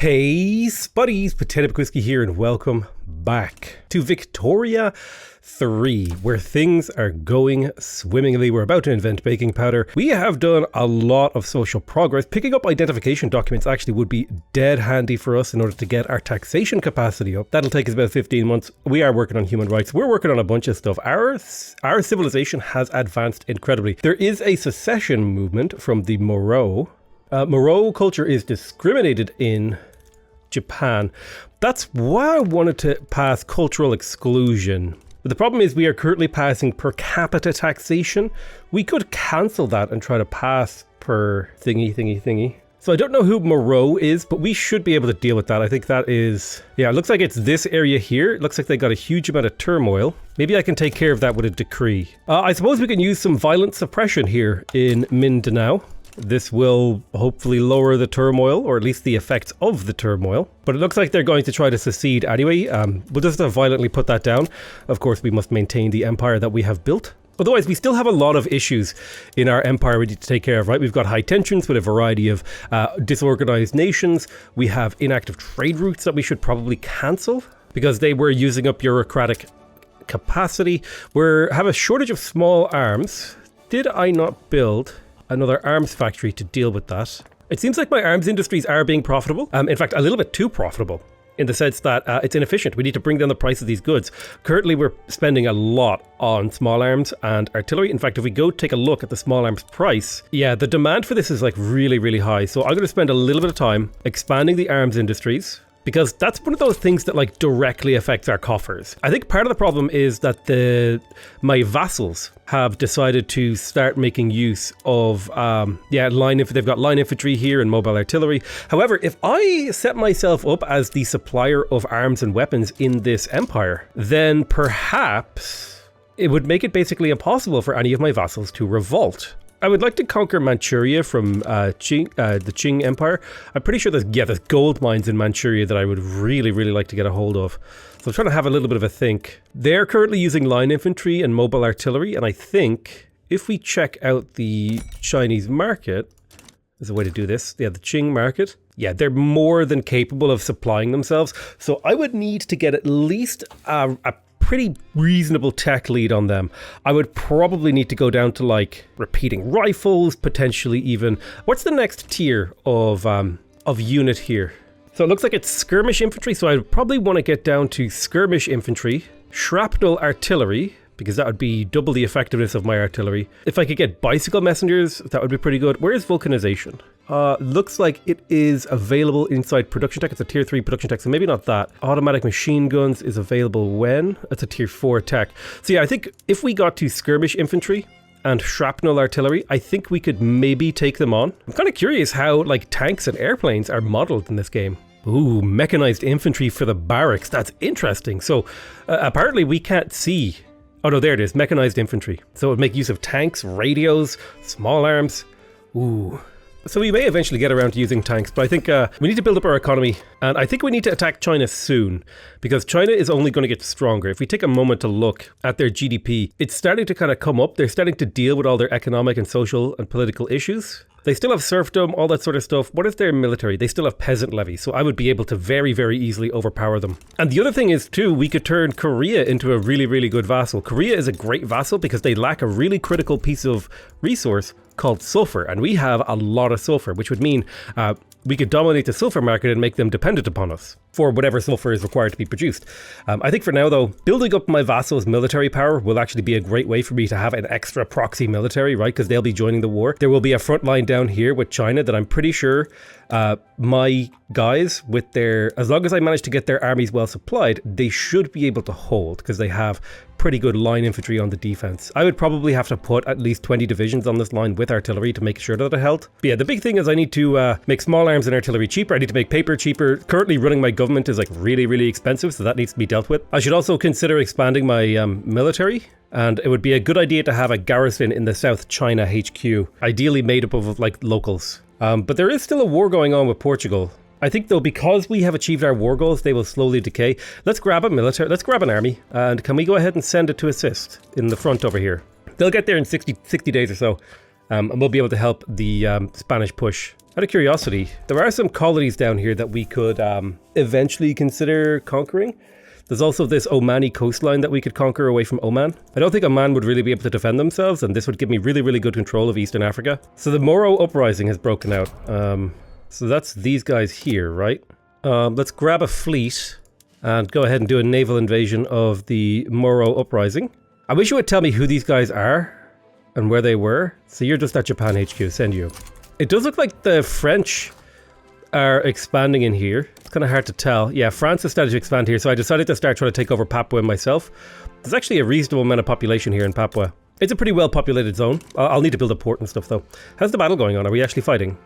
Hey Spuddies, Potato Whiskey here and welcome back to Victoria 3, where things are going swimmingly. We're about to invent baking powder. We have done a lot of social progress. Picking up identification documents actually would be dead handy for us in order to get our taxation capacity up. That'll take us about 15 months. We are working on human rights. We're working on a bunch of stuff. Our civilization has advanced incredibly. There is a secession movement from the Moro. Moro culture is discriminated in Japan. That's why I wanted to pass cultural exclusion. But the problem is we are currently passing per capita taxation. We could cancel that and try to pass per thingy. So I don't know who Moro is, but we should be able to deal with that. I think that is, yeah, it looks like it's this area here. It looks like they got a huge amount of turmoil. Maybe I can take care of that with a decree. I suppose we can use some violent suppression here in Mindanao. This will hopefully lower the turmoil, or at least the effects of the turmoil. But it looks like they're going to try to secede anyway. We'll just violently put that down. Of course, we must maintain the empire that we have built. Otherwise, we still have a lot of issues in our empire we need to take care of, right? We've got high tensions with a variety of disorganized nations. We have inactive trade routes that we should probably cancel because they were using up bureaucratic capacity. We have a shortage of small arms. Did I not build another arms factory to deal with that? It seems like my arms industries are being profitable. In fact, a little bit too profitable in the sense that it's inefficient. We need to bring down the price of these goods. Currently, we're spending a lot on small arms and artillery. In fact, if we go take a look at the small arms price, yeah, the demand for this is like really, really high. So I'm going to spend a little bit of time expanding the arms industries, because that's one of those things that like directly affects our coffers. I think part of the problem is that my vassals have decided to start making use of they've got line infantry here and mobile artillery. However, if I set myself up as the supplier of arms and weapons in this empire, then perhaps it would make it basically impossible for any of my vassals to revolt. I would like to conquer Manchuria from the Qing Empire. I'm pretty sure there's gold mines in Manchuria that I would really, really like to get a hold of. So I'm trying to have a little bit of a think. They're currently using line infantry and mobile artillery, and I think if we check out the Chinese market, there's a way to do this. Yeah, the Qing market. Yeah, they're more than capable of supplying themselves. So I would need to get at least a pretty reasonable tech lead on them. I would probably need to go down to like repeating rifles, potentially even. What's the next tier of unit here? So it looks like it's skirmish infantry. So I would probably want to get down to skirmish infantry, shrapnel artillery, because that would be double the effectiveness of my artillery. If I could get bicycle messengers, that would be pretty good. Where is vulcanization? Looks like it is available inside production tech. It's a tier 3 production tech, so maybe not that. Automatic machine guns is available when? It's a tier 4 tech. So yeah, I think if we got to skirmish infantry and shrapnel artillery, I think we could maybe take them on. I'm kind of curious how like tanks and airplanes are modeled in this game. Ooh, mechanized infantry for the barracks. That's interesting. So apparently we can't see. Oh no, there it is, mechanized infantry. So it would make use of tanks, radios, small arms. Ooh. So we may eventually get around to using tanks, but I think we need to build up our economy, and I think we need to attack China soon, because China is only going to get stronger. If we take a moment to look at their GDP, it's starting to kind of come up. They're starting to deal with all their economic and social and political issues. They still have serfdom, all that sort of stuff. What is their military? They still have peasant levies, so I would be able to very, very easily overpower them. And the other thing is, too, we could turn Korea into a really, really good vassal. Korea is a great vassal because they lack a really critical piece of resource called sulfur, and we have a lot of sulfur, which would mean we could dominate the sulfur market and make them dependent upon us for whatever sulfur is required to be produced. I think for now, though, building up my vassals' military power will actually be a great way for me to have an extra proxy military, right? Because they'll be joining the war. There will be a front line down here with China that I'm pretty sure my guys with as long as I manage to get their armies well supplied, they should be able to hold, because they have pretty good line infantry on the defense. I would probably have to put at least 20 divisions on this line with artillery to make sure that it held. But yeah, the big thing is I need to make small arms and artillery cheaper. I need to make paper cheaper. Currently running my government is like really, really expensive, so that needs to be dealt with. I should also consider expanding my military. And it would be a good idea to have a garrison in the South China HQ, ideally made up of like locals. But there is still a war going on with Portugal. I think though, because we have achieved our war goals, they will slowly decay. Let's grab let's grab an army, and can we go ahead and send it to assist in the front over here? They'll get there in 60 days or so, and we'll be able to help the Spanish push Out of curiosity, there are some colonies down here that we could eventually consider conquering. There's also this Omani coastline that we could conquer away from Oman. I don't think Oman would really be able to defend themselves, and this would give me really, really good control of Eastern Africa. So the Moro uprising has broken out. So that's these guys here, right? Let's grab a fleet and go ahead and do a naval invasion of the Moro uprising. I wish you would tell me who these guys are and where they were. So you're just at Japan HQ, send you. It does look like the French are expanding in here. It's kind of hard to tell. Yeah, France has started to expand here, so I decided to start trying to take over Papua myself. There's actually a reasonable amount of population here in Papua. It's a pretty well-populated zone. I'll need to build a port and stuff, though. How's the battle going on? Are we actually fighting?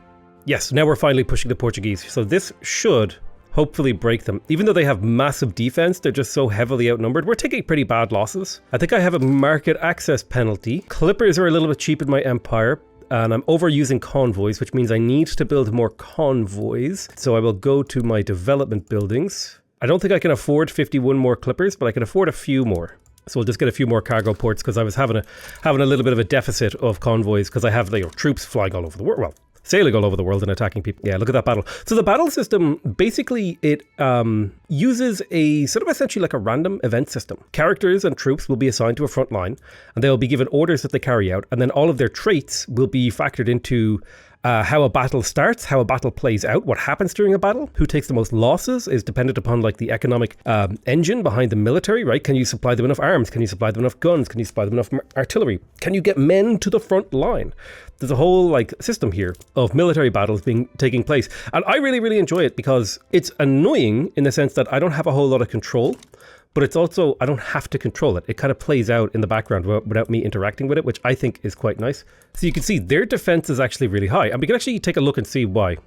Yes, now we're finally pushing the Portuguese. So this should hopefully break them. Even though they have massive defense, they're just so heavily outnumbered. We're taking pretty bad losses. I think I have a market access penalty. Clippers are a little bit cheap in my empire. And I'm overusing convoys, which means I need to build more convoys. So I will go to my development buildings. I don't think I can afford 51 more clippers, but I can afford a few more. So we'll just get a few more cargo ports because I was having a little bit of a deficit of convoys because I have troops flying all over the world. Well, sailing all over the world and attacking people. Yeah, look at that battle. So the battle system, basically it uses a sort of essentially like a random event system. Characters and troops will be assigned to a front line and they'll be given orders that they carry out, and then all of their traits will be factored into how a battle starts, how a battle plays out, what happens during a battle, who takes the most losses is dependent upon like the economic engine behind the military, right? Can you supply them enough arms? Can you supply them enough guns? Can you supply them enough artillery? Can you get men to the front line? There's a whole like system here of military battles taking place. And I really, really enjoy it because it's annoying in the sense that I don't have a whole lot of control. But it's also, I don't have to control it. It kind of plays out in the background without me interacting with it, which I think is quite nice. So you can see their defense is actually really high. And we can actually take a look and see why.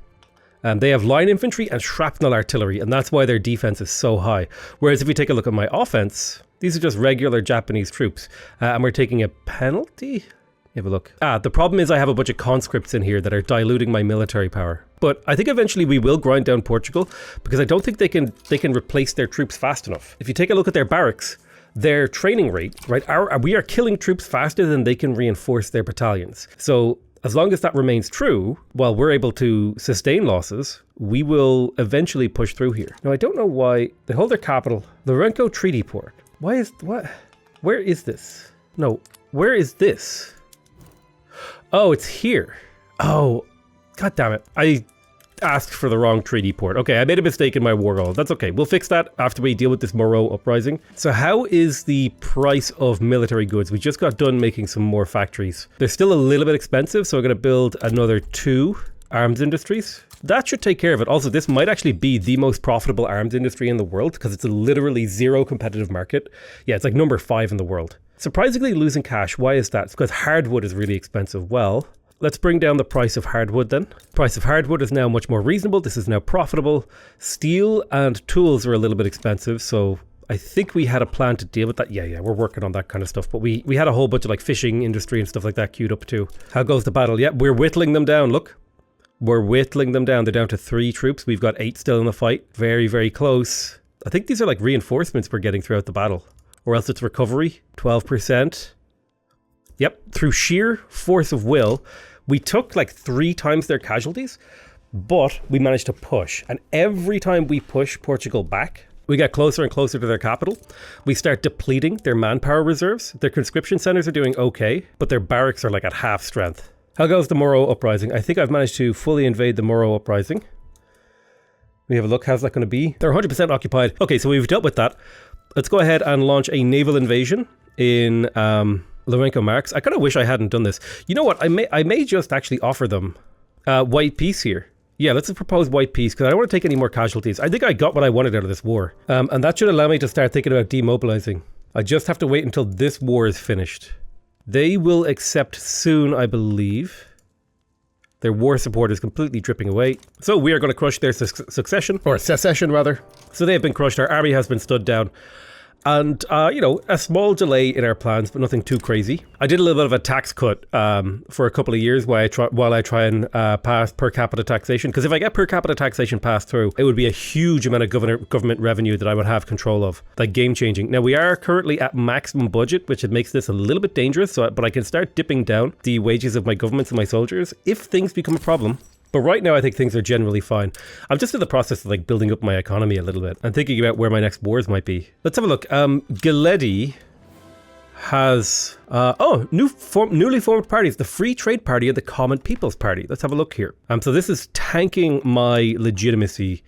They have line infantry and shrapnel artillery, and that's why their defense is so high. Whereas if we take a look at my offense, these are just regular Japanese troops. And we're taking a penalty? Have a look. The problem is I have a bunch of conscripts in here that are diluting my military power. But I think eventually we will grind down Portugal because I don't think they can replace their troops fast enough. If you take a look at their barracks, their training rate, right? We are killing troops faster than they can reinforce their battalions. So as long as that remains true, while we're able to sustain losses, we will eventually push through here. Now I don't know why they hold their capital, Lourenço Treaty Port. Where is this? No, where is this? Oh, it's here. Oh, god damn it. I asked for the wrong treaty port. Okay, I made a mistake in my war goal. That's okay. We'll fix that after we deal with this Moro uprising. So how is the price of military goods? We just got done making some more factories. They're still a little bit expensive, so we're going to build another 2 arms industries. That should take care of it. Also, this might actually be the most profitable arms industry in the world because it's a literally zero competitive market. Yeah, it's like number 5 in the world. Surprisingly losing cash. Why is that? It's because hardwood is really expensive. Well, let's bring down the price of hardwood then. Price of hardwood is now much more reasonable. This is now profitable. Steel and tools are a little bit expensive, so I think we had a plan to deal with that. Yeah, we're working on that kind of stuff. But we had a whole bunch of like fishing industry and stuff like that queued up too. How goes the battle? Yeah, we're whittling them down. Look, we're whittling them down. They're down to 3 troops. We've got 8 still in the fight. Very, very close. I think these are like reinforcements we're getting throughout the battle. Or else it's recovery, 12%. Yep, through sheer force of will, we took like 3 times their casualties, but we managed to push. And every time we push Portugal back, we get closer and closer to their capital. We start depleting their manpower reserves. Their conscription centers are doing okay, but their barracks are like at half strength. How goes the Moro uprising? I think I've managed to fully invade the Moro uprising. We have a look. How's that going to be? They're 100% occupied. Okay, so we've dealt with that. Let's go ahead and launch a naval invasion in Lourenço Marques. I kind of wish I hadn't done this. You know what? I may just actually offer them white peace here. Yeah, let's propose white peace because I don't want to take any more casualties. I think I got what I wanted out of this war. And that should allow me to start thinking about demobilizing. I just have to wait until this war is finished. They will accept soon, I believe. Their war support is completely dripping away. So we are going to crush their succession, or secession rather. So they have been crushed. Our army has been stood down. And, you know, a small delay in our plans, but nothing too crazy. I did a little bit of a tax cut for a couple of years while I try and pass per capita taxation. Because if I get per capita taxation passed through, it would be a huge amount of government revenue that I would have control of. Like game changing. Now, we are currently at maximum budget, which makes this a little bit dangerous. But I can start dipping down the wages of my governments and my soldiers. If things become a problem, But right now, I think things are generally fine. I'm just in the process of like building up my economy a little bit and thinking about where my next wars might be. Let's have a look. Giledi has newly formed parties, the Free Trade Party and the Common People's Party. Let's have a look here. So this is tanking my legitimacy.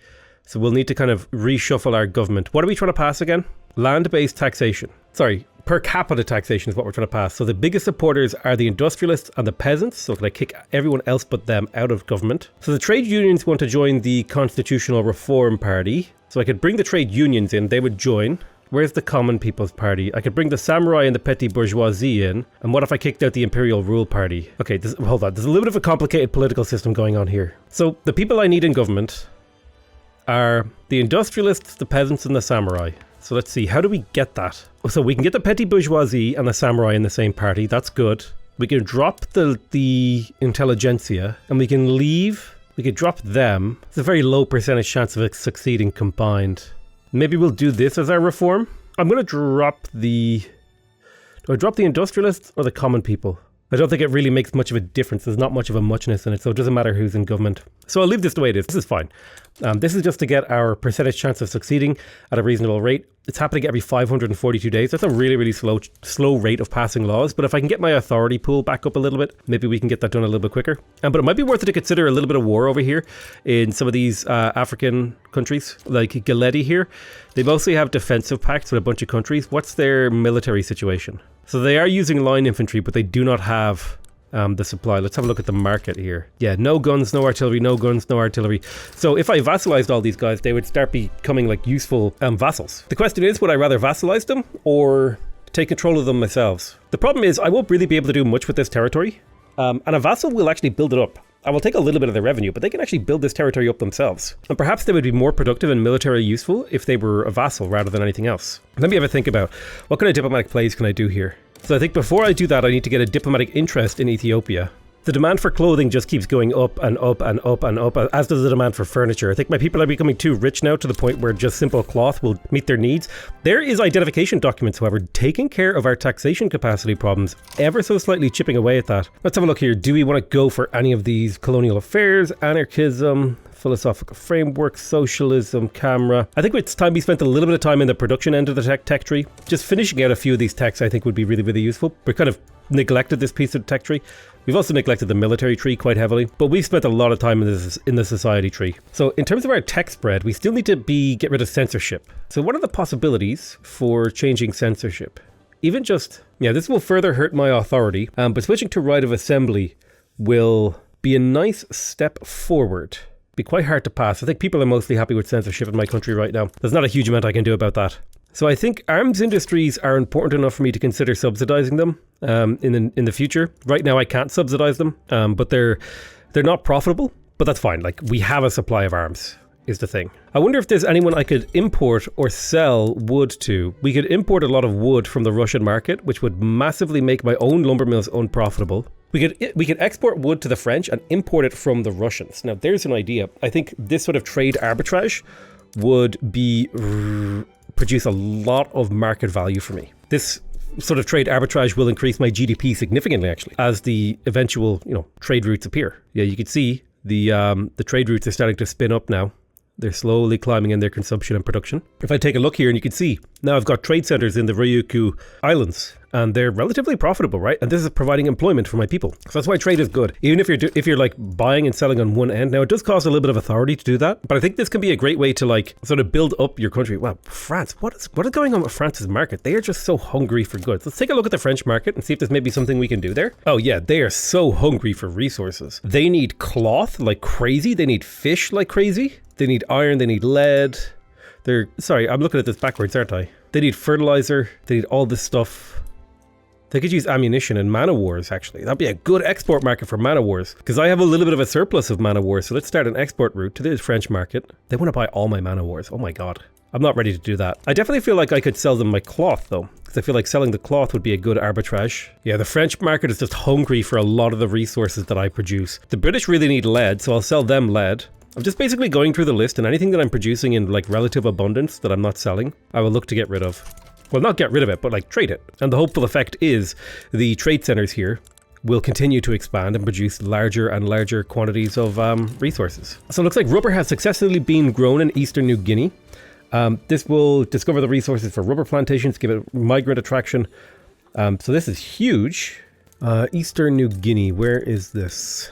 So we'll need to kind of reshuffle our government. What are we trying to pass again? Land-based taxation. Sorry, per capita taxation is what we're trying to pass. So the biggest supporters are the industrialists and the peasants. So can I kick everyone else but them out of government? So the trade unions want to join the Constitutional Reform Party. So I could bring the trade unions in, they would join. Where's the Common People's Party? I could bring the samurai and the petty bourgeoisie in. And what if I kicked out the Imperial Rule Party? Okay, hold on. There's a little bit of a complicated political system going on here. So the people I need in government are the industrialists, the peasants, and the samurai. So let's see, how do we get that? So we can get the petty bourgeoisie and the samurai in the same party. That's good. We can drop the intelligentsia and we could drop them. It's a very low percentage chance of it succeeding combined. Maybe we'll do this as our reform. I'm going to drop do I drop the industrialists or the common people? I don't think it really makes much of a difference. There's not much of a muchness in it, so it doesn't matter who's in government. So I'll leave this the way it is. This is fine. This is just to get our percentage chance of succeeding at a reasonable rate. It's happening every 542 days. That's a really, really slow rate of passing laws. But if I can get my authority pool back up a little bit, maybe we can get that done a little bit quicker. But it might be worth it to consider a little bit of war over here in some of these African countries, like Giledi here. They mostly have defensive pacts with a bunch of countries. What's their military situation? So they are using line infantry, but they do not have the supply. Let's have a look at the market here. Yeah, no guns, no artillery, no guns, no artillery. So if I vassalized all these guys, they would start becoming like useful vassals. The question is, would I rather vassalize them or take control of them myself? The problem is I won't really be able to do much with this territory. And a vassal will actually build it up. I will take a little bit of their revenue, but they can actually build this territory up themselves. And perhaps they would be more productive and militarily useful if they were a vassal rather than anything else. Let me have a think about what kind of diplomatic plays can I do here. So I think before I do that, I need to get a diplomatic interest in Ethiopia. The demand for clothing just keeps going up and up and up and up, as does the demand for furniture. I think my people are becoming too rich now to the point where just simple cloth will meet their needs. There is identification documents, however, taking care of our taxation capacity problems, ever so slightly chipping away at that. Let's have a look here. Do we want to go for any of these? Colonial affairs, anarchism, philosophical framework, socialism, camera. I think it's time we spent a little bit of time in the production end of the tech tree. Just finishing out a few of these techs I think would be really, really useful. We're kind of neglected this piece of the tech tree. We've also neglected the military tree quite heavily, but we've spent a lot of time in the society tree. So in terms of our tech spread, we still need to get rid of censorship. So what are the possibilities for changing censorship? Even just, this will further hurt my authority, but switching to right of assembly will be a nice step forward. Be quite hard to pass. I think people are mostly happy with censorship in my country right now. There's not a huge amount I can do about that. So I think arms industries are important enough for me to consider subsidizing them in the future. Right now I can't subsidize them, but they're not profitable, but that's fine. Like, we have a supply of arms is the thing. I wonder if there's anyone I could import or sell wood to. We could import a lot of wood from the Russian market, which would massively make my own lumber mills unprofitable. We could export wood to the French and import it from the Russians. Now there's an idea. I think this sort of trade arbitrage would produce a lot of market value for me. This sort of trade arbitrage will increase my GDP significantly, actually, as the eventual, trade routes appear. Yeah, you can see the trade routes are starting to spin up now. They're slowly climbing in their consumption and production. If I take a look here, and you can see now I've got trade centers in the Ryukyu Islands, and they're relatively profitable, right? And this is providing employment for my people. So that's why trade is good. Even if you're like buying and selling on one end. Now it does cost a little bit of authority to do that, but I think this can be a great way to like sort of build up your country. Wow, France, what is going on with France's market? They are just so hungry for goods. Let's take a look at the French market and see if there's maybe something we can do there. Oh yeah, they are so hungry for resources. They need cloth like crazy. They need fish like crazy. They need iron. They need lead. Sorry, I'm looking at this backwards, aren't I? They need fertilizer. They need all this stuff. They could use ammunition and mana wars, actually. That'd be a good export market for mana wars, because I have a little bit of a surplus of mana wars. So let's start an export route to the French market. They want to buy all my mana wars. Oh my god. I'm not ready to do that. I definitely feel like I could sell them my cloth, though, because I feel like selling the cloth would be a good arbitrage. Yeah, the French market is just hungry for a lot of the resources that I produce. The British really need lead, so I'll sell them lead. I'm just basically going through the list, and anything that I'm producing in like relative abundance that I'm not selling, I will look to get rid of. Well, not get rid of it, but like trade it. And the hopeful effect is the trade centers here will continue to expand and produce larger and larger quantities of resources. So it looks like rubber has successfully been grown in eastern New Guinea. This will discover the resources for rubber plantations, give it migrant attraction. So this is huge. Eastern New Guinea, where is this?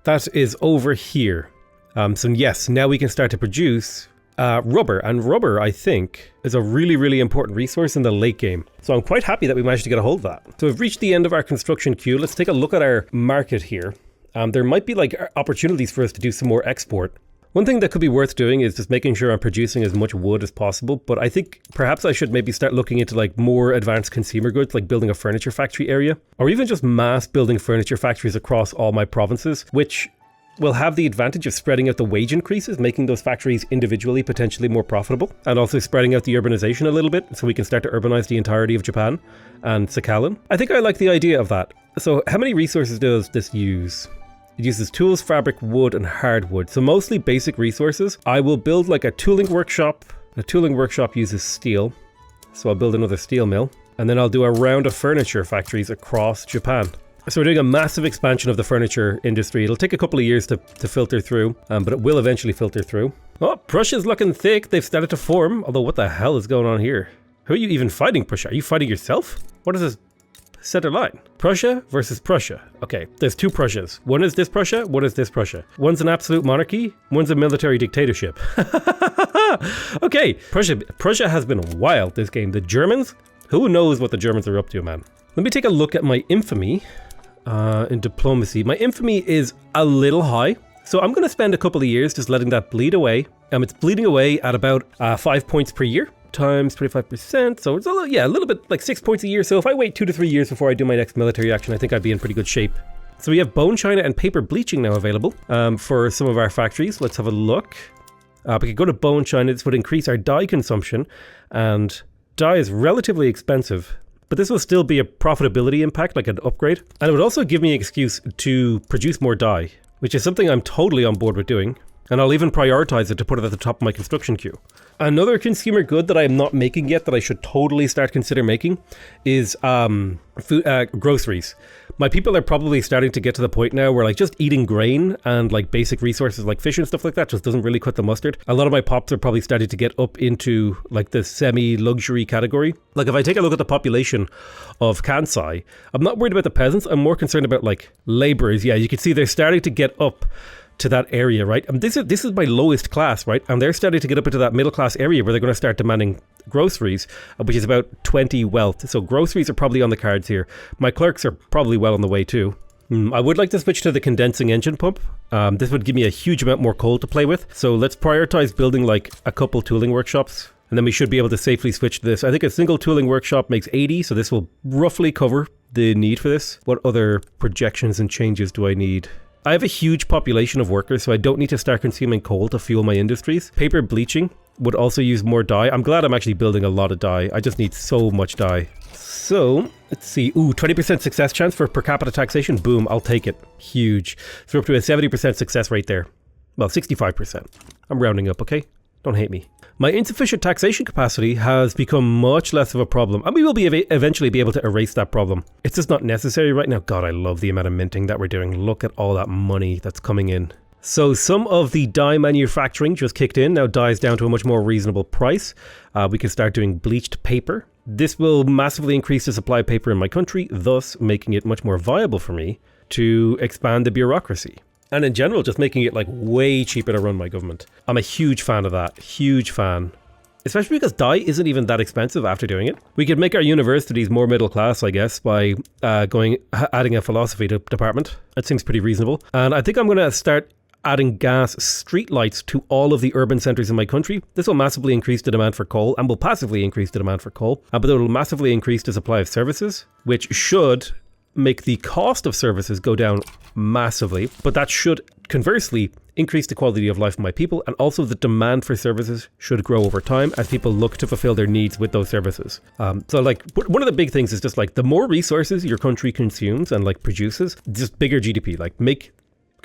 That is over here. So yes, now we can start to produce rubber, and rubber, I think, is a really, really important resource in the late game. So I'm quite happy that we managed to get a hold of that. So we've reached the end of our construction queue. Let's take a look at our market here. There might be like opportunities for us to do some more export. One thing that could be worth doing is just making sure I'm producing as much wood as possible, but I think perhaps I should maybe start looking into like more advanced consumer goods, like building a furniture factory area, or even just mass building furniture factories across all my provinces, which will have the advantage of spreading out the wage increases, making those factories individually potentially more profitable, and also spreading out the urbanization a little bit so we can start to urbanize the entirety of Japan and Sakhalin. I think I like the idea of that. So how many resources does this use? It uses tools, fabric, wood, and hardwood. So mostly basic resources. I will build like a tooling workshop. The tooling workshop uses steel, so I'll build another steel mill. And then I'll do a round of furniture factories across Japan. So we're doing a massive expansion of the furniture industry. It'll take a couple of years to filter through, but it will eventually filter through. Oh, Prussia's looking thick. They've started to form. Although what the hell is going on here? Who are you even fighting, Prussia? Are you fighting yourself? What is this center line? Prussia versus Prussia. Okay, there's two Prussias. One is this Prussia, one is this Prussia. One's an absolute monarchy, one's a military dictatorship. Okay, Prussia has been wild this game. The Germans? Who knows what the Germans are up to, man? Let me take a look at my infamy. In diplomacy. My infamy is a little high, so I'm going to spend a couple of years just letting that bleed away. It's bleeding away at about 5 points per year times 25%, so it's a little bit like 6 points a year. So if I wait 2 to 3 years before I do my next military action, I think I'd be in pretty good shape. So we have bone china and paper bleaching now available for some of our factories. Let's have a look. We could go to bone china. This would increase our dye consumption, and dye is relatively expensive. But this will still be a profitability impact, like an upgrade. And it would also give me an excuse to produce more dye, which is something I'm totally on board with doing. And I'll even prioritize it to put it at the top of my construction queue. Another consumer good that I am not making yet that I should totally start consider making is groceries. My people are probably starting to get to the point now where like just eating grain and like basic resources like fish and stuff like that just doesn't really cut the mustard. A lot of my pops are probably starting to get up into like the semi-luxury category. Like if I take a look at the population of Kansai, I'm not worried about the peasants. I'm more concerned about like laborers. Yeah, you can see they're starting to get up to that area, right? And this is my lowest class, right? And they're starting to get up into that middle class area where they're going to start demanding groceries, which is about 20 wealth. So groceries are probably on the cards here. My clerks are probably well on the way too. I would like to switch to the condensing engine pump. This would give me a huge amount more coal to play with. So let's prioritize building like a couple tooling workshops, and then we should be able to safely switch to this. I think a single tooling workshop makes 80, so this will roughly cover the need for this. What other projections and changes do I need? I have a huge population of workers, so I don't need to start consuming coal to fuel my industries. Paper bleaching would also use more dye. I'm glad I'm actually building a lot of dye. I just need so much dye. So, let's see. Ooh, 20% success chance for per capita taxation. Boom, I'll take it. Huge. So we're up to a 70% success rate there. Well, 65%. I'm rounding up, okay? Don't hate me. My insufficient taxation capacity has become much less of a problem, and we will be eventually be able to erase that problem. It's just not necessary right now. God, I love the amount of minting that we're doing. Look at all that money that's coming in. So some of the dye manufacturing just kicked in. Now dye is down to a much more reasonable price. We can start doing bleached paper. This will massively increase the supply of paper in my country, thus making it much more viable for me to expand the bureaucracy. And in general, just making it like way cheaper to run my government. I'm a huge fan of that. Huge fan. Especially because dye isn't even that expensive after doing it. We could make our universities more middle class, I guess, by adding a philosophy department. That seems pretty reasonable. And I think I'm going to start adding gas streetlights to all of the urban centres in my country. This will massively increase the demand for coal and will passively increase the demand for coal. But it will massively increase the supply of services, which should make the cost of services go down massively, but that should conversely increase the quality of life of my people, and also the demand for services should grow over time as people look to fulfill their needs with those services. So like one of the big things is just like the more resources your country consumes and like produces, just bigger GDP, like make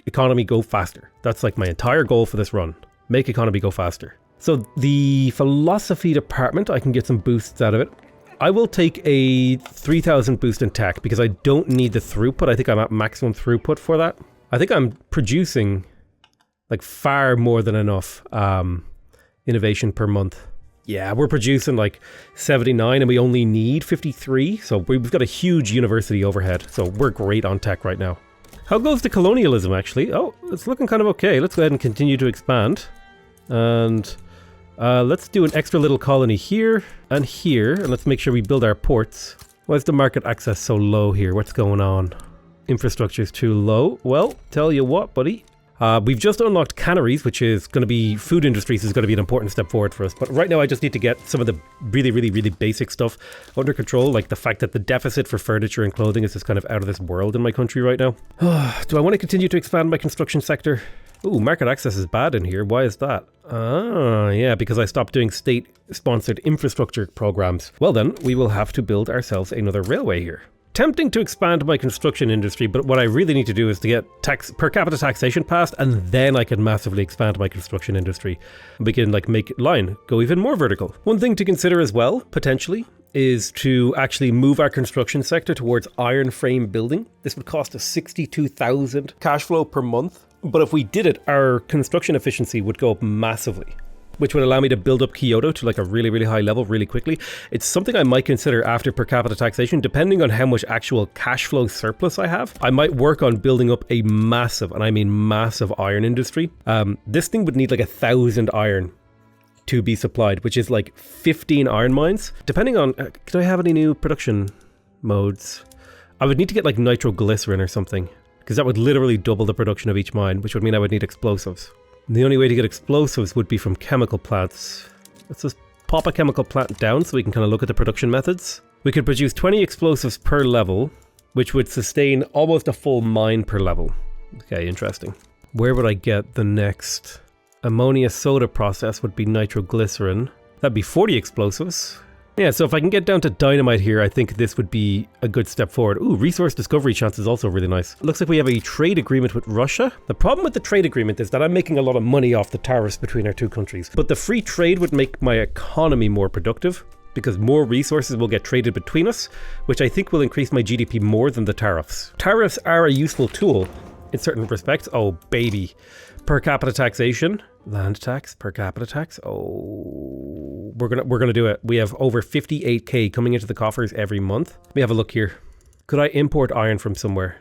economy go faster. That's like my entire goal for this run. Make economy go faster. So the philosophy department, I can get some boosts out of it. I will take a 3000 boost in tech because I don't need the throughput. I think I'm at maximum throughput for that. I think I'm producing like far more than enough innovation per month. Yeah, we're producing like 79 and we only need 53. So we've got a huge university overhead. So we're great on tech right now. How goes the colonialism actually? Oh, it's looking kind of okay. Let's go ahead and continue to expand. And let's do an extra little colony here and here. And let's make sure we build our ports. Why is the market access so low here? What's going on? Infrastructure is too low. Well, tell you what, buddy. We've just unlocked canneries, which is going to be, food industries is going to be an important step forward for us. But right now I just need to get some of the really, really, really basic stuff under control. Like the fact that the deficit for furniture and clothing is just kind of out of this world in my country right now. Do I want to continue to expand my construction sector? Ooh, market access is bad in here. Why is that? Yeah, because I stopped doing state-sponsored infrastructure programs. Well then, we will have to build ourselves another railway here. Tempting to expand my construction industry, but what I really need to do is to get per capita taxation passed, and then I can massively expand my construction industry. We can like make line go even more vertical. One thing to consider as well, potentially, is to actually move our construction sector towards iron frame building. This would cost us 62,000 cash flow per month. But if we did it, our construction efficiency would go up massively, which would allow me to build up Kyoto to like a really, really high level really quickly. It's something I might consider after per capita taxation, depending on how much actual cash flow surplus I have. I might work on building up a massive, and I mean massive, iron industry. This thing would need like 1,000 iron to be supplied, which is like 15 iron mines. Depending on, could I have any new production modes? I would need to get like nitroglycerin or something, because that would literally double the production of each mine, which would mean I would need explosives. The only way to get explosives would be from chemical plants. Let's just pop a chemical plant down so we can kind of look at the production methods. We could produce 20 explosives per level, which would sustain almost a full mine per level. Okay, interesting. Where would I get the next? Ammonia soda process would be nitroglycerin. That'd be 40 explosives. Yeah, so if I can get down to dynamite here, I think this would be a good step forward. Ooh, resource discovery chance is also really nice. It looks like we have a trade agreement with Russia. The problem with the trade agreement is that I'm making a lot of money off the tariffs between our two countries. But the free trade would make my economy more productive, because more resources will get traded between us, which I think will increase my GDP more than the tariffs. Tariffs are a useful tool in certain respects. Oh, baby. Per capita taxation, land tax, per capita tax. Oh, we're gonna do it. We have over 58k coming into the coffers every month. Let me have a look here. Could I import iron from somewhere?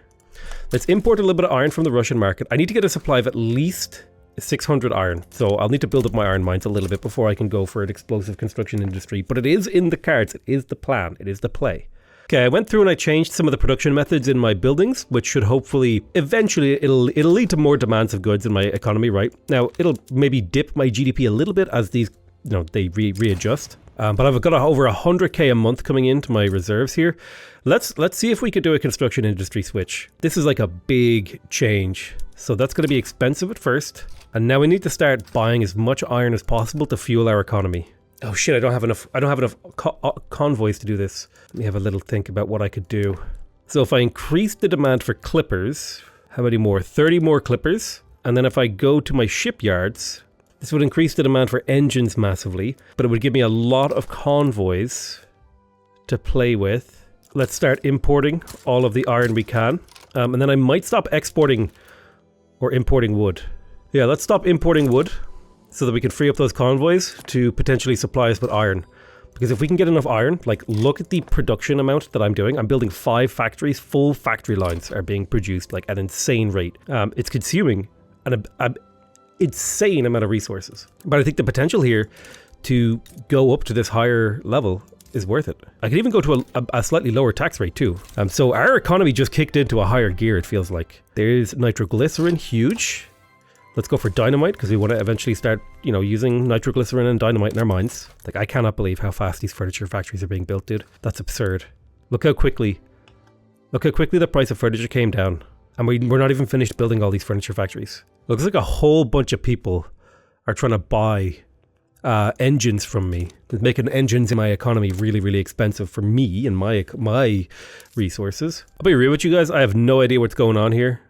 Let's import a little bit of iron from the Russian market. I need to get a supply of at least 600 iron. So I'll need to build up my iron mines a little bit before I can go for an explosive construction industry. But it is in the cards. It is the plan. It is the play. Okay, I went through and I changed some of the production methods in my buildings, which should hopefully, eventually, it'll lead to more demands of goods in my economy, right? Now, it'll maybe dip my GDP a little bit as these, they readjust. But I've got over 100k a month coming into my reserves here. Let's see if we could do a construction industry switch. This is like a big change. So that's going to be expensive at first. And now we need to start buying as much iron as possible to fuel our economy. Oh shit, I don't have enough convoys to do this. Let me have a little think about what I could do. So if I increase the demand for clippers, how many more? 30 more clippers. And then if I go to my shipyards, this would increase the demand for engines massively, but it would give me a lot of convoys to play with. Let's start importing all of the iron we can. And then I might stop exporting or importing wood. Yeah, let's stop importing wood, so that we can free up those convoys to potentially supply us with iron. Because if we can get enough iron, like look at the production amount that I'm doing. I'm building 5 factories, full factory lines are being produced like at an insane rate. It's consuming an insane amount of resources. But I think the potential here to go up to this higher level is worth it. I could even go to a slightly lower tax rate too. So our economy just kicked into a higher gear, it feels like. There's nitroglycerin, huge. Let's go for dynamite because we want to eventually start, using nitroglycerin and dynamite in our mines. Like, I cannot believe how fast these furniture factories are being built, dude. That's absurd. Look how quickly the price of furniture came down. And we're not even finished building all these furniture factories. Looks like a whole bunch of people are trying to buy engines from me. It's making engines in my economy really, really expensive for me and my resources. I'll be real with you guys. I have no idea what's going on here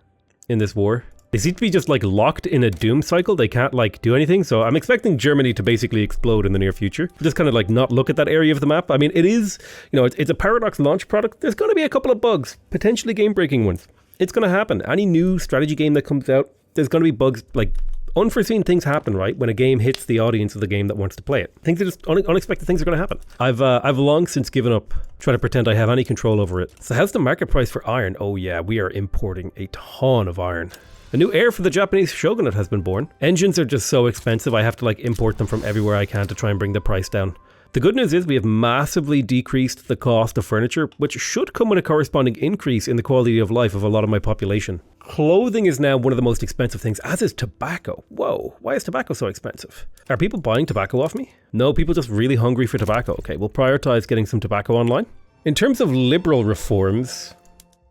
in this war. They seem to be just like locked in a doom cycle. They can't like do anything. So I'm expecting Germany to basically explode in the near future. Just kind of like not look at that area of the map. I mean, it is, you know, it's a Paradox launch product. There's going to be a couple of bugs, potentially game-breaking ones. It's going to happen. Any new strategy game that comes out, there's going to be bugs, like unforeseen things happen, right? When a game hits the audience of the game that wants to play it. Things are just unexpected things are going to happen. I've long since given up trying to pretend I have any control over it. So how's the market price for iron? Oh yeah, we are importing a ton of iron. A new heir for the Japanese shogunate has been born. Engines are just so expensive, I have to like import them from everywhere I can to try and bring the price down. The good news is we have massively decreased the cost of furniture, which should come with a corresponding increase in the quality of life of a lot of my population. Clothing is now one of the most expensive things, as is tobacco. Whoa, why is tobacco so expensive? Are people buying tobacco off me? No, people just really hungry for tobacco. Okay, we'll prioritize getting some tobacco online. In terms of liberal reforms,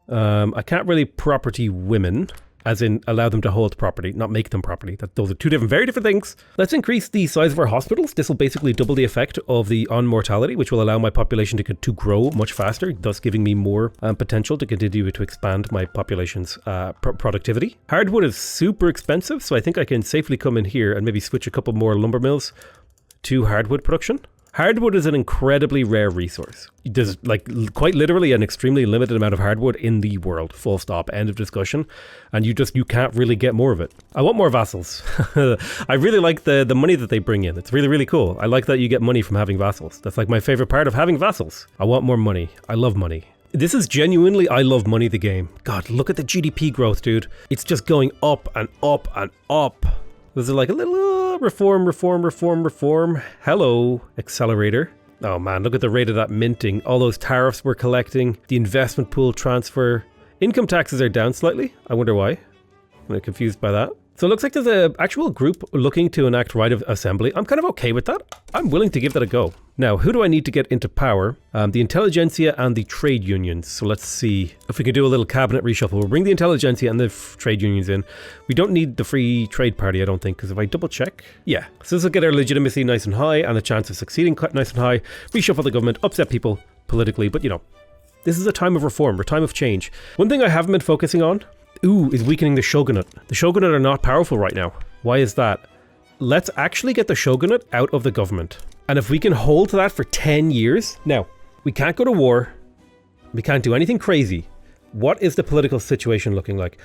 I can't really property women. As in, allow them to hold property, not make them property. Those are two very different things. Let's increase the size of our hospitals. This will basically double the effect of the on-mortality, which will allow my population to grow much faster, thus giving me more potential to continue to expand my population's productivity. Hardwood is super expensive, so I think I can safely come in here and maybe switch a couple more lumber mills to hardwood production. Hardwood is an incredibly rare resource. There's like quite literally an extremely limited amount of hardwood in the world, full stop, end of discussion. And you can't really get more of it. I want more vassals. I really like the money that they bring in. It's really, really cool. I like that you get money from having vassals. That's like my favorite part of having vassals. I want more money. I love money. This is genuinely I love money the game. God, look at the GDP growth, dude. It's just going up and up and up. Was it like a little reform? Hello, accelerator. Oh man, look at the rate of that minting. All those tariffs we're collecting, the investment pool transfer. Income taxes are down slightly. I wonder why. I'm confused by that. So it looks like there's an actual group looking to enact right of assembly. I'm kind of okay with that. I'm willing to give that a go. Now, who do I need to get into power? The intelligentsia and the trade unions. So let's see if we can do a little cabinet reshuffle. We'll bring the intelligentsia and the trade unions in. We don't need the free trade party, I don't think, because if I double check, yeah. So this will get our legitimacy nice and high and the chance of succeeding nice and high. Reshuffle the government, upset people politically, but you know, this is a time of reform, a time of change. One thing I haven't been focusing on, is weakening the shogunate. The shogunate are not powerful right now. Why is that? Let's actually get the shogunate out of the government. And if we can hold to that for 10 years, now, we can't go to war. We can't do anything crazy. What is the political situation looking like?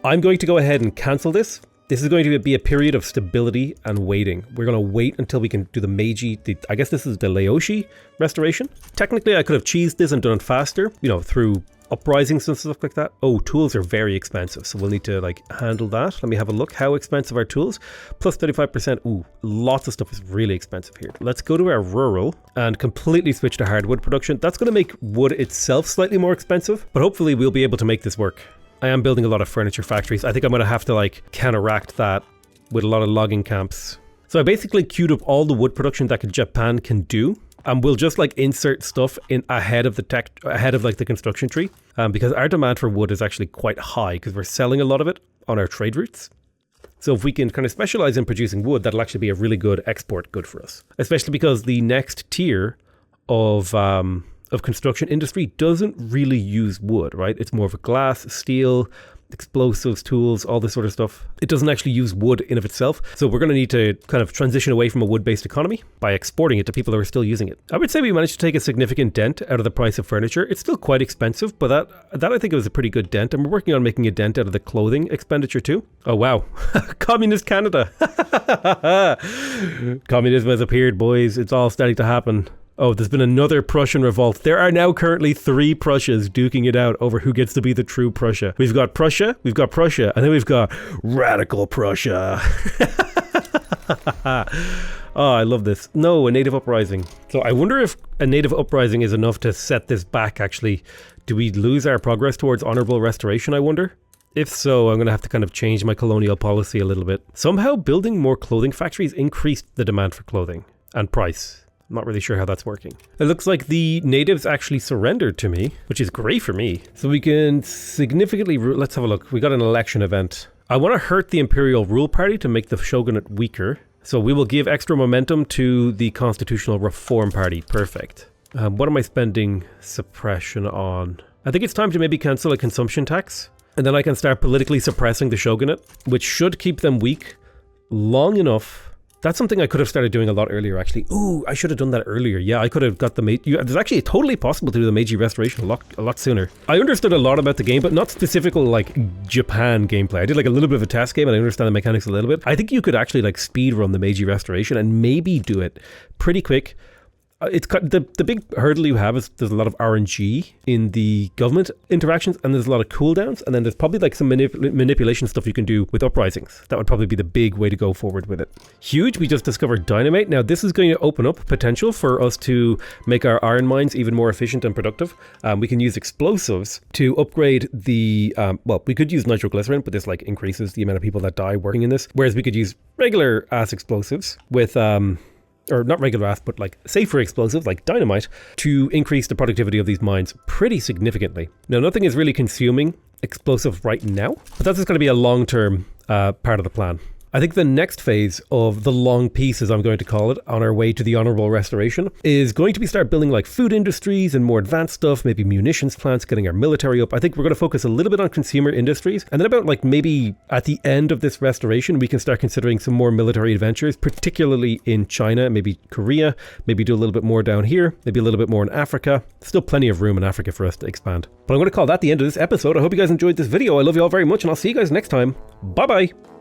I'm going to go ahead and cancel this. This is going to be a period of stability and waiting. We're going to wait until we can do the Meiji, I guess this is the Laoshi restoration. Technically, I could have cheesed this and done it faster, you know, through uprisings and stuff like that. Oh, tools are very expensive, so we'll need to like handle that. Let me have a look. How expensive are tools? Plus 35%. Ooh, lots of stuff is really expensive here. Let's go to our rural and completely switch to hardwood production. That's going to make wood itself slightly more expensive, but hopefully we'll be able to make this work. I am building a lot of furniture factories. I think I'm going to have to like counteract that with a lot of logging camps. So I basically queued up all the wood production that Japan can do. And we'll just like insert stuff in ahead of like the construction tree, because our demand for wood is actually quite high because we're selling a lot of it on our trade routes. So if we can kind of specialize in producing wood, that'll actually be a really good export good for us, especially because the next tier of construction industry doesn't really use wood, right? It's more of a glass, steel, explosives, tools, all this sort of stuff. It doesn't actually use wood in of itself. So we're going to need to kind of transition away from a wood-based economy by exporting it to people who are still using it. I would say we managed to take a significant dent out of the price of furniture. It's still quite expensive, but that I think was a pretty good dent. And we're working on making a dent out of the clothing expenditure too. Oh, wow. Communist Canada. Communism has appeared, boys. It's all starting to happen. Oh, there's been another Prussian revolt. There are now currently 3 Prussias duking it out over who gets to be the true Prussia. We've got Prussia, and then we've got radical Prussia. Oh, I love this. No, a native uprising. So I wonder if a native uprising is enough to set this back, actually. Do we lose our progress towards honorable restoration, I wonder? If so, I'm going to have to kind of change my colonial policy a little bit. Somehow building more clothing factories increased the demand for clothing and price. I'm not really sure how that's working. It looks like the natives actually surrendered to me, which is great for me. So we can significantly, let's have a look. We got an election event. I want to hurt the Imperial rule party to make the shogunate weaker. So we will give extra momentum to the constitutional reform party. Perfect. What am I spending suppression on? I think it's time to maybe cancel a consumption tax. And then I can start politically suppressing the shogunate, which should keep them weak long enough. That's something I could have started doing a lot earlier, actually. Ooh, I should have done that earlier. Yeah, I could have got the Meiji. There's actually totally possible to do the Meiji Restoration a lot sooner. I understood a lot about the game, but not specifical like Japan gameplay. I did like a little bit of a test game and I understand the mechanics a little bit. I think you could actually like speed run the Meiji Restoration and maybe do it pretty quick. It's the big hurdle you have is there's a lot of RNG in the government interactions, and there's a lot of cooldowns, and then there's probably like some manipulation stuff you can do with uprisings. That would probably be the big way to go forward with it. Huge, we just discovered dynamite. Now this is going to open up potential for us to make our iron mines even more efficient and productive. We can use explosives to upgrade the, well, we could use nitroglycerin, but this like increases the amount of people that die working in this. Whereas we could use regular ass explosives with, or not regular ass, but like safer explosives like dynamite to increase the productivity of these mines pretty significantly. Now, nothing is really consuming explosive right now, but that's just going to be a long-term part of the plan. I think the next phase of the long piece, as I'm going to call it, on our way to the honorable restoration, is going to be start building like food industries and more advanced stuff, maybe munitions plants, getting our military up. I think we're going to focus a little bit on consumer industries. And then about like maybe at the end of this restoration, we can start considering some more military adventures, particularly in China, maybe Korea, maybe do a little bit more down here, maybe a little bit more in Africa. Still plenty of room in Africa for us to expand. But I'm going to call that the end of this episode. I hope you guys enjoyed this video. I love you all very much, and I'll see you guys next time. Bye-bye.